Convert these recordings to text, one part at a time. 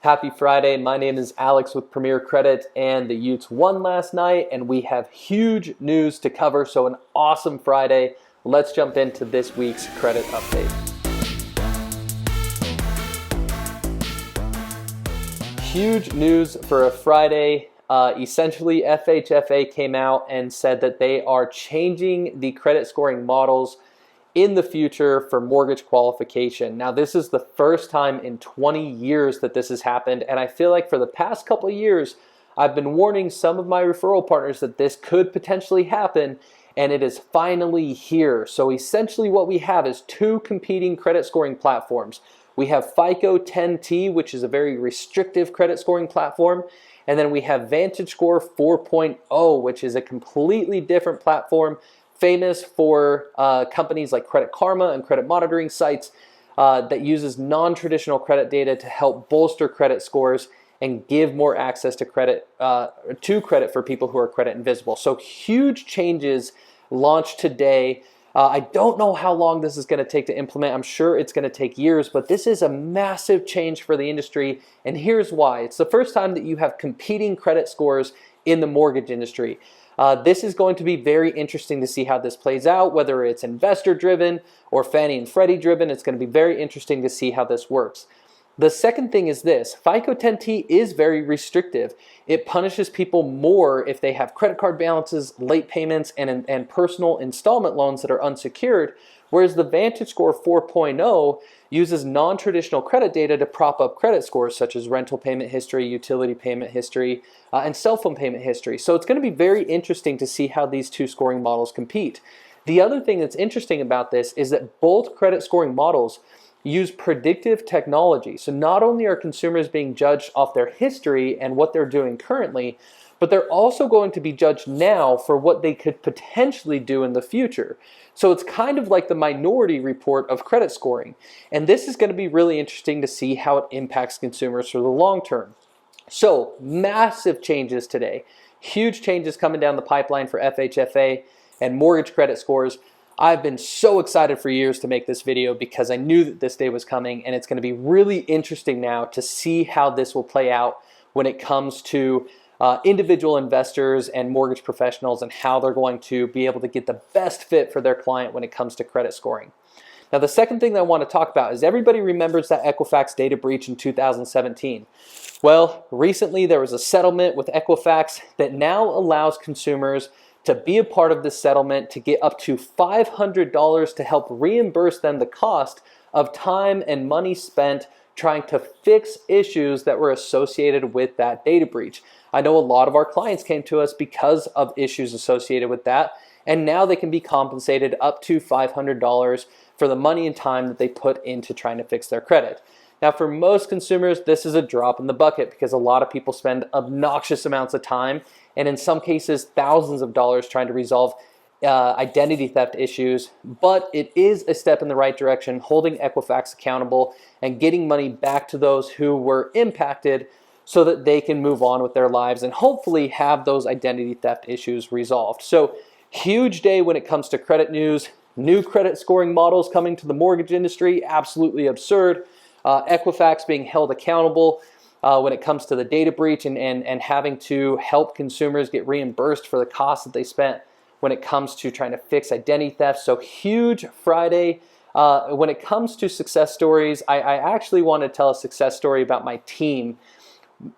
Happy Friday. My name is Alex with Premier Credit, and the Utes won last night, and we have huge news to cover, so an awesome Friday. Let's jump into this week's credit update. Huge news for a Friday. Essentially, FHFA came out and said that they are changing the credit scoring models in the future for mortgage qualification. Now, this is the first time in 20 years that this has happened, and I feel like for the past couple of years, I've been warning some of my referral partners that this could potentially happen, and it is finally here. So essentially what we have is two competing credit scoring platforms. We have FICO 10T, which is a very restrictive credit scoring platform, and then we have VantageScore 4.0, which is a completely different platform, famous for companies like Credit Karma and credit monitoring sites that uses non-traditional credit data to help bolster credit scores and give more access to credit for people who are credit invisible. So huge changes launched today. I don't know how long this is going to take to implement. I'm sure it's going to take years, but this is a massive change for the industry, and here's why. It's the first time that you have competing credit scores in the mortgage industry. This is going to be very interesting to see how this plays out, whether it's investor driven or Fannie and Freddie driven. It's going to be very interesting to see how this works. The second thing is this: FICO 10T is very restrictive. It punishes people more if they have credit card balances, late payments, and personal installment loans that are unsecured, whereas the VantageScore 4.0 uses non-traditional credit data to prop up credit scores such as rental payment history, utility payment history, and cell phone payment history. So it's going to be very interesting to see how these two scoring models compete. The other thing that's interesting about this is that both credit scoring models use predictive technology. So not only are consumers being judged off their history and what they're doing currently, but they're also going to be judged now for what they could potentially do in the future. So it's kind of like the minority report of credit scoring. And this is going to be really interesting to see how it impacts consumers for the long term. So massive changes today. Huge changes coming down the pipeline for FHFA and mortgage credit scores. I've been so excited for years to make this video because I knew that this day was coming, and it's going to be really interesting now to see how this will play out when it comes to individual investors and mortgage professionals and how they're going to be able to get the best fit for their client when it comes to credit scoring. Now, the second thing that I want to talk about is everybody remembers that Equifax data breach in 2017. Well, recently there was a settlement with Equifax that now allows consumers to be a part of this settlement to get up to $500 to help reimburse them the cost of time and money spent trying to fix issues that were associated with that data breach. I know a lot of our clients came to us because of issues associated with that, and now they can be compensated up to $500 for the money and time that they put into trying to fix their credit. Now, for most consumers, this is a drop in the bucket because a lot of people spend obnoxious amounts of time and in some cases thousands of dollars trying to resolve identity theft issues, but it is a step in the right direction, holding Equifax accountable and getting money back to those who were impacted so that they can move on with their lives and hopefully have those identity theft issues resolved. So huge day when it comes to credit news. New credit scoring models coming to the mortgage industry, absolutely absurd. Equifax being held accountable when it comes to the data breach and having to help consumers get reimbursed for the costs that they spent when it comes to trying to fix identity theft. So huge Friday. When it comes to success stories, I actually want to tell a success story about my team.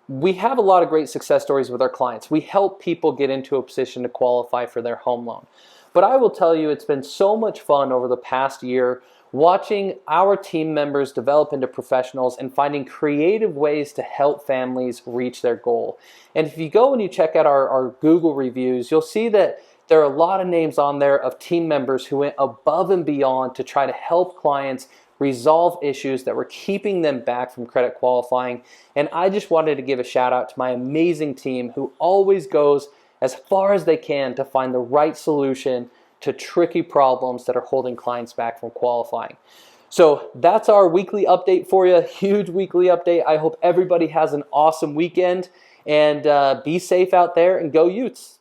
We have a lot of great success stories with our clients. We help people get into a position to qualify for their home loan. But I will tell you, it's been so much fun over the past year watching our team members develop into professionals and finding creative ways to help families reach their goal. And if you go and you check out our Google reviews, you'll see that there are a lot of names on there of team members who went above and beyond to try to help clients resolve issues that were keeping them back from credit qualifying. And I just wanted to give a shout out to my amazing team who always goes as far as they can to find the right solution to tricky problems that are holding clients back from qualifying. So that's our weekly update for you. Huge weekly update. I hope everybody has an awesome weekend, and be safe out there and go Utes.